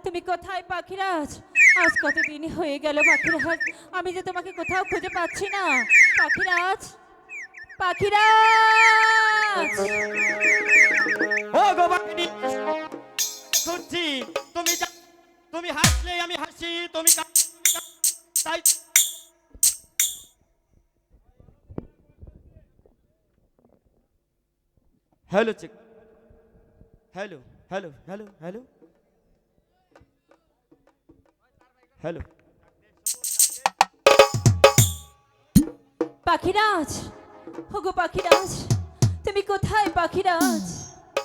তুমি কোথায় পাখিরাজ? আজ কতদিন হয়ে গেল পাখিরাজ, আমি যে তোমাকে কোথাও খুঁজে পাচ্ছি না। পাখিরাজ, পাখিরাজ! ও গো বাঘিনী, খুঁজছি। তুমি তুমি হাসলে আমি হাসি, তুমি তাই hello check, hello hello hello hello hello. পাখিরাজ, ওগো পাখিরাজ, তুমি কোথায় পাখিরাজ?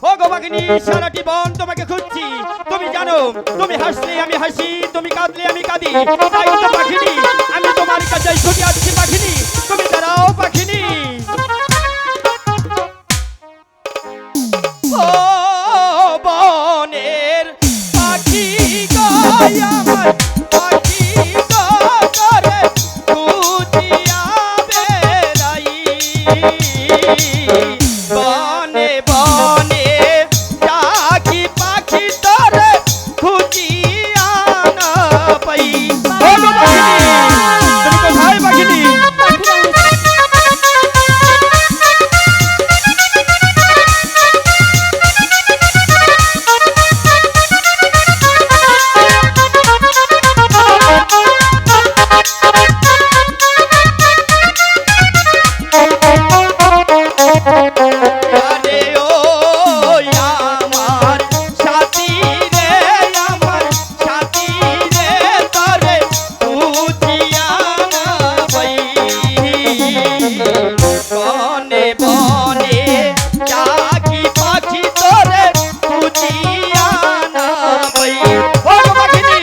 ও গো বাঘিনী, সারাটি বন তোমাকে খুঁজছি। তুমি জানো, তুমি হাসলে আমি হাসি, তুমি কাঁদলে আমি কাঁদি। তাই তো পাখিনি, আমি তোমার কাছে ছুটে আসছি পাখিনি। তুমি দাঁড়াও পাখিনি। ও বনের পাখি গো আমার পাখি গো, করে খুঁজিয়া বেড়াই বনে বনে, ডাকি পাখি তোরে খুঁজিয়া না পাই। ও গো পাখিনি, তুমি কোথায় পাখিনি? আরে ও আমার সাথী রে, আমার সাথী রে, তোরে খুঁজিয়া না পাই বনে বনে, ডাকি পাখি তোরে খুঁজিয়া না পাই। ও গো পাখিনি,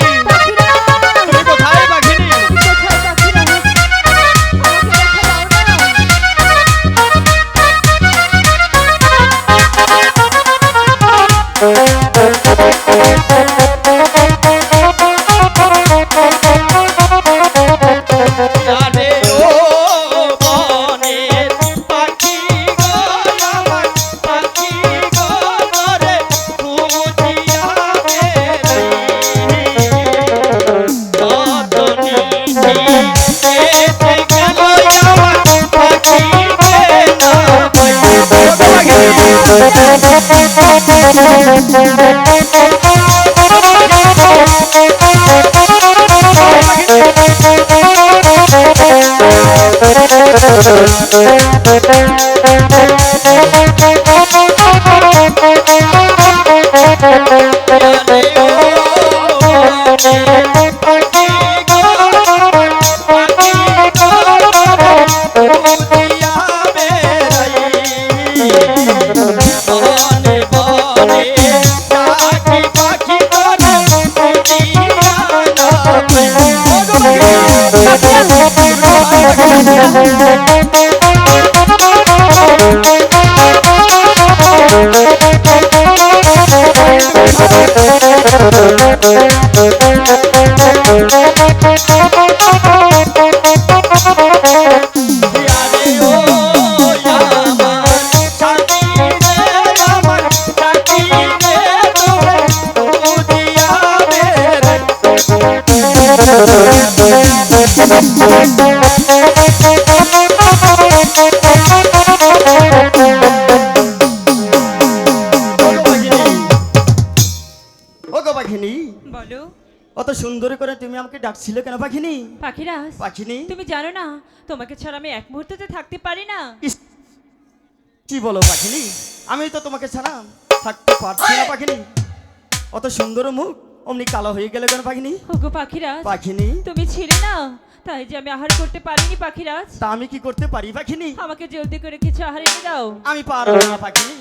তুমি কোথায় পাখিনি? কোথায় পাখিরাজ? আমাকে দেখা দাও না। আরে ও বনের পাখি গো আমার পাখি গো, করে খুঁজিয়া বেড়াই কত নিশি কেটে গেল আমার পাখি গে না পাই। কত আরে ও বনের পাখি গো আমার পাখি গো, করে খুঁজিয়া বেড়াই বনে বনে, ডাকি পাখি তোরে খুঁজিয়া না পাই। ও গো আরে ও আমার সাথী রে, আমার সাথী রে, তোরে খুঁজিয়া বেড়াই। ও গো পাখিনি, বলো অত সুন্দর করে তুমি আমাকে ডাকছিলে কেন পাখিনি? পাখিরাজ, পাখিনি, তুমি জানো না তোমাকে ছাড়া আমি এক মুহূর্ততে থাকতে পারি না। ইস, কি বলো পাখিনি? আমি তো তোমাকে ছাড়া থাকতে পারছি না পাখিনি। অত সুন্দর মুখ অমনি কালো হয়ে গেল কেন পাখিনি? ওগো পাখিরাজ, পাখিনি, তুমি ছিলে না, তাই যে আমি আহার করতে পারিনি পাখিরাজ। তা আমি কি করতে পারি পাখিনি? আমাকে জলদি করে কিছু আহার এনে দাও। আমি পারবো না পাখিনি।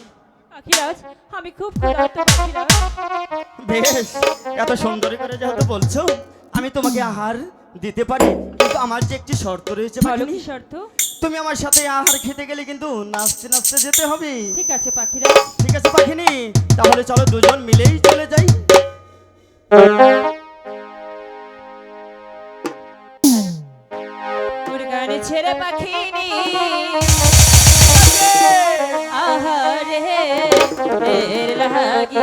পাখিরাজ, আমি খুব ক্ষুধার্ত পাখিরাজ। বেশ, এত সুন্দর করে যেহেতু বলছো, আমি তোমাকে আহার দিতে পারি, কিন্তু আমার যে একটি শর্ত রয়েছে বলো পাখিনি। কি শর্ত? তুমি আমার সাথে আহার খেতে গেলে কিন্তু নাচতে নাচতে যেতে হবে। ঠিক আছে পাখিরাজ। ঠিক আছে পাখিনি, তাহলে চলো দুজন মিলেই চলে যাই। মুরগানে ছেড়ে পাখিনি আহারে কাজের লাগি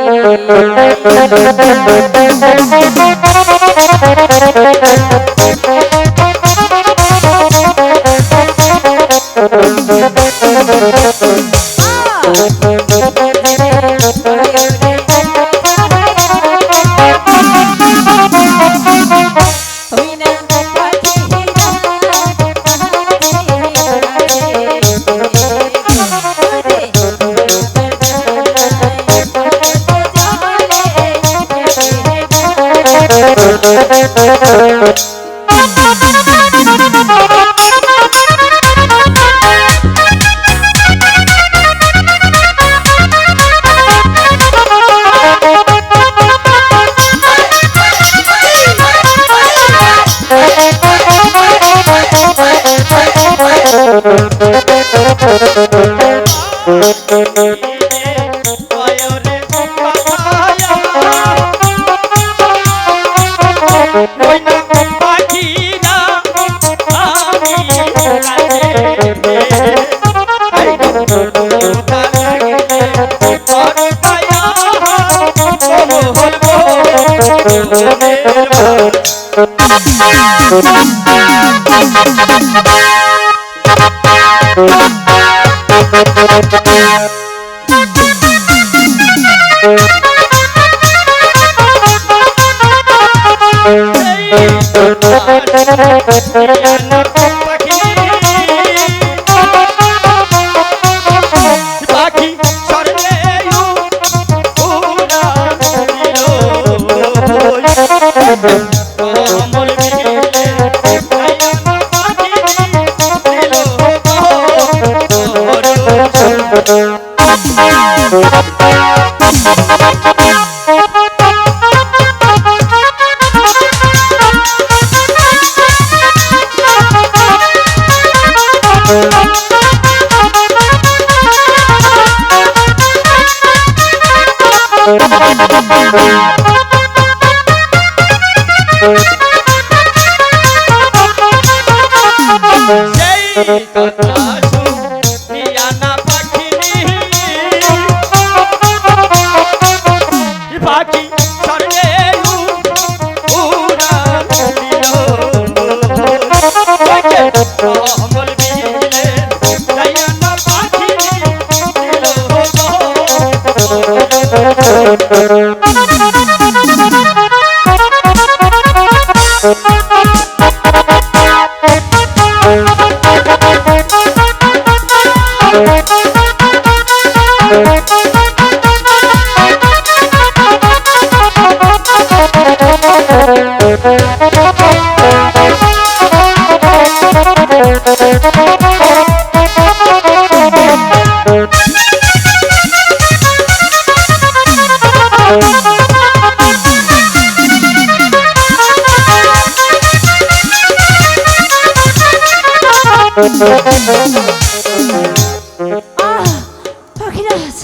পাখিরাজ,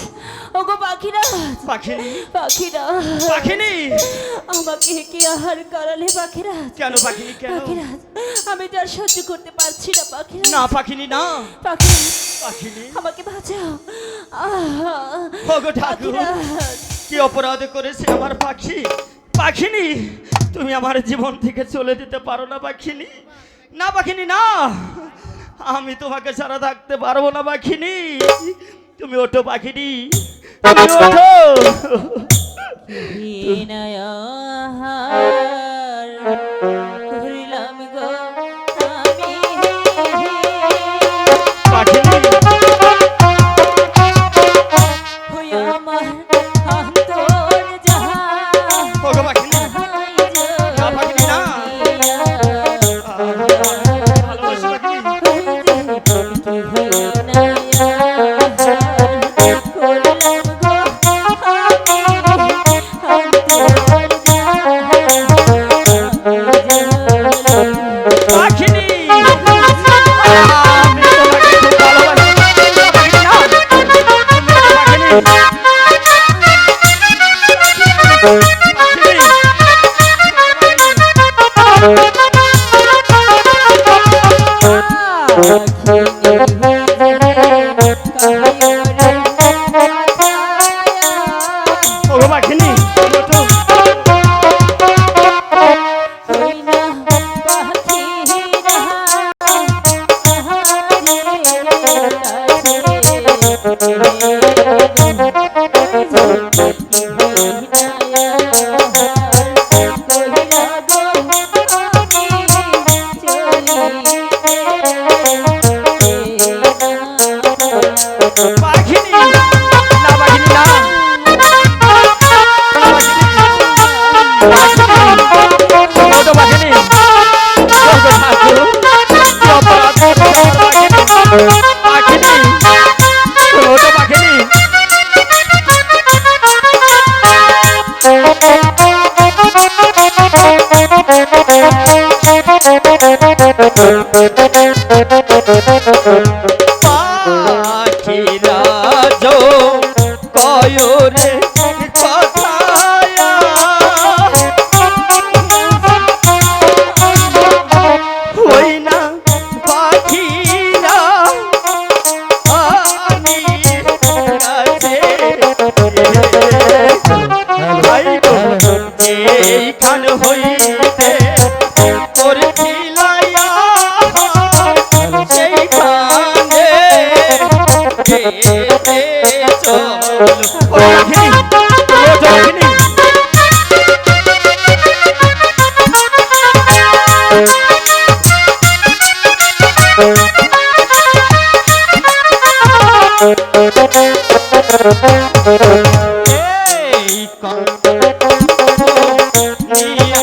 ওগো পাখিরাজ, পাখিনি পাখিরাজ, পাখিনি আমাকে কি আহার করালে পাখিরাজ? কেন পাখিনি কেন? পাখিরাজ, আমি তো আর সহ্য করতে পারছি না পাখিরাজ। না পাখিনি না পাখিরাজ, পাখিনি আমাকে বাঁচাও। ওগো ঠাকুর, কি অপরাধ করেছে আমার পাখি? পাখিনি, তুমি আমার জীবন থেকে চলে যেতে পারো না পাখিনি। না পাখিনি না, আমি তোমাকে ছাড়া থাকতে পারবো না পাখিনি। তুমি ওঠো পাখিনি, তুমি ওঠো। করিলাম গো আমি পাখিনি, হইয়া আমার অন্তর যাহা ওগো পাখিনি, না পাখিনি না, ভালোবাসি পাখিনি। করলাম গো আমি অন্তর যাহা পাখিরা যো কয়রে কথায়া হই না পাখিরা আমি কাছে এইখান হইতে করছিলাইয়া সেইখানে যেতে চলো ও জগিনী এই কত নিয়া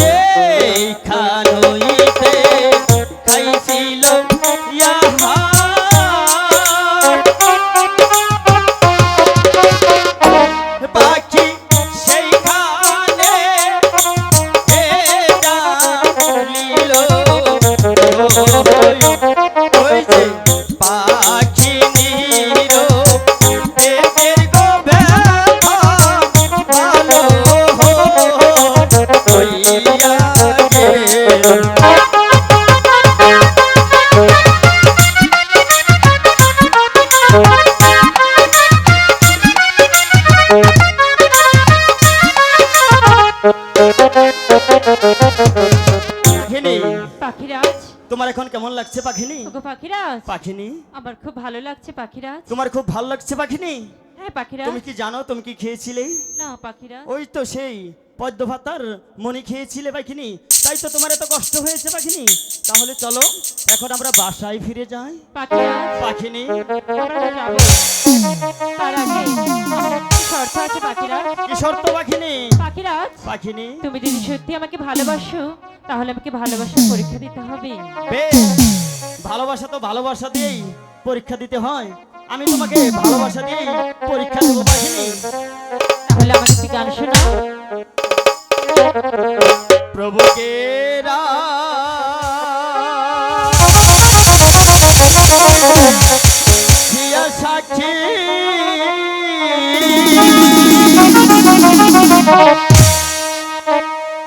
এইখান হইতে করছিল পাখি সেইখানে এইখান হইতে করছিল পাখিরাজ, তোমার এখন কেমন লাগছে পাখিনি? ওগো পাখিরাজ, পাখিনি আমার খুব ভালো লাগছে পাখিরাজ। তোমার খুব ভালো লাগছে পাখিনি? হ্যাঁ পাখিরাজ। তুমি কি জানো তুমি কি খেয়েছিলে? না পাখিরাজ। ওই তো সেই পদ্ম ভাতার মনি খেয়েছিলে পাখিনি, তাই তো তোমার এত কষ্ট হয়েছে পাখিনি। তাহলে চলো এখন আমরা বাসায় ফিরে যাই পাখিরাজ। পাখিনি। আমরা যাবো, তার আগে আমার একটা শর্ত আছে পাখিরাজ। কি শর্ত পাখিনি? পাখিরাজ, পাখিনি তুমি যদি সত্যি আমাকে ভালোবাসো তাহলে আমাকে ভালোবাসার পরীক্ষা দিতে হবে। বেশ, ভালোবাসা তো ভালোবাসা দিয়েই পরীক্ষা দিতে হয়। আমি তোমাকে ভালোবাসা দিয়েই পরীক্ষা দেবো পাখিনি। তাহলে আমাকে একটি গান শোনাও। প্রভুকে সাক্ষী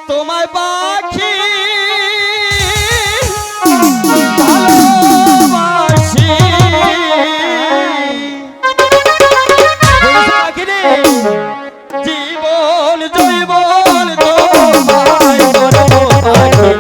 তোমায় পাখি ভালোবাসি জীবন জৈবন তোমায় করবো পাখি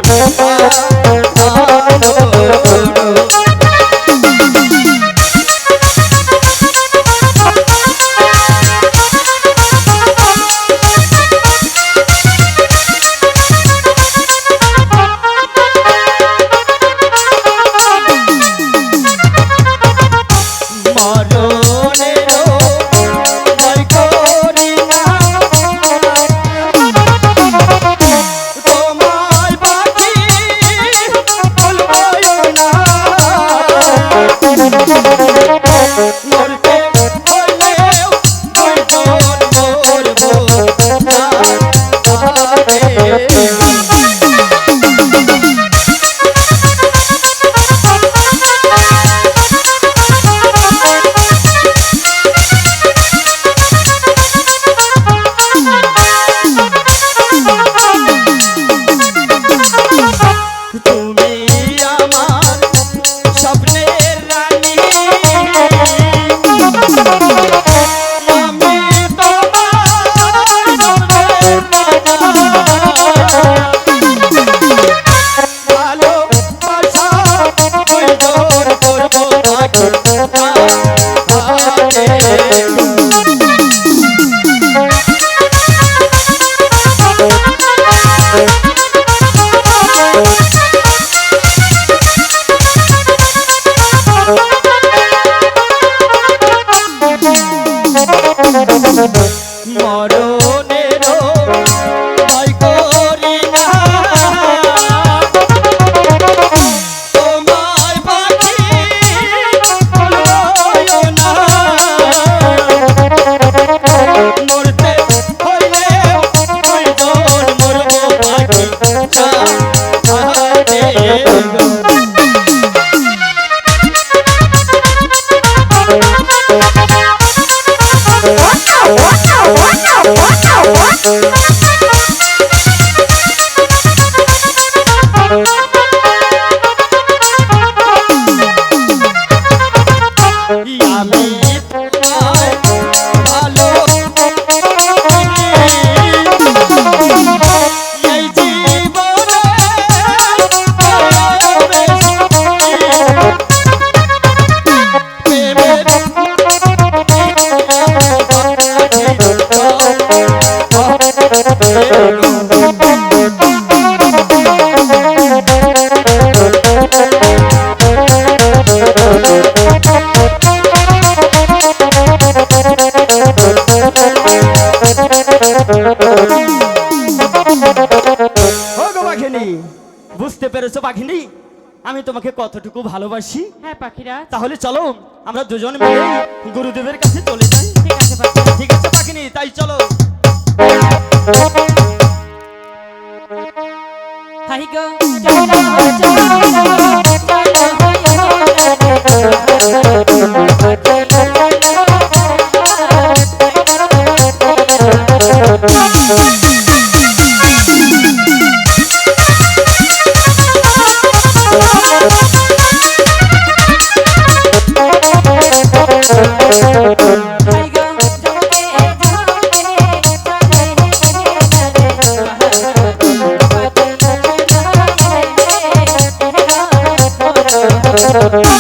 গো। আমি তোমায় ভালো এই জীবনে প্রেমের বুঝতে পেরেছো পাখিনি আমি তোমাকে কতটুকু ভালোবাসি? হ্যাঁ পাখিরাজ, তাহলে চলো আমরা দুজন মিলে গুরুদেবের কাছে চলে যাই। ঠিক আছে পাখিরাজ। ঠিক আছে পাখিনি, তাই চলো। হাই গো চলো চলো চলো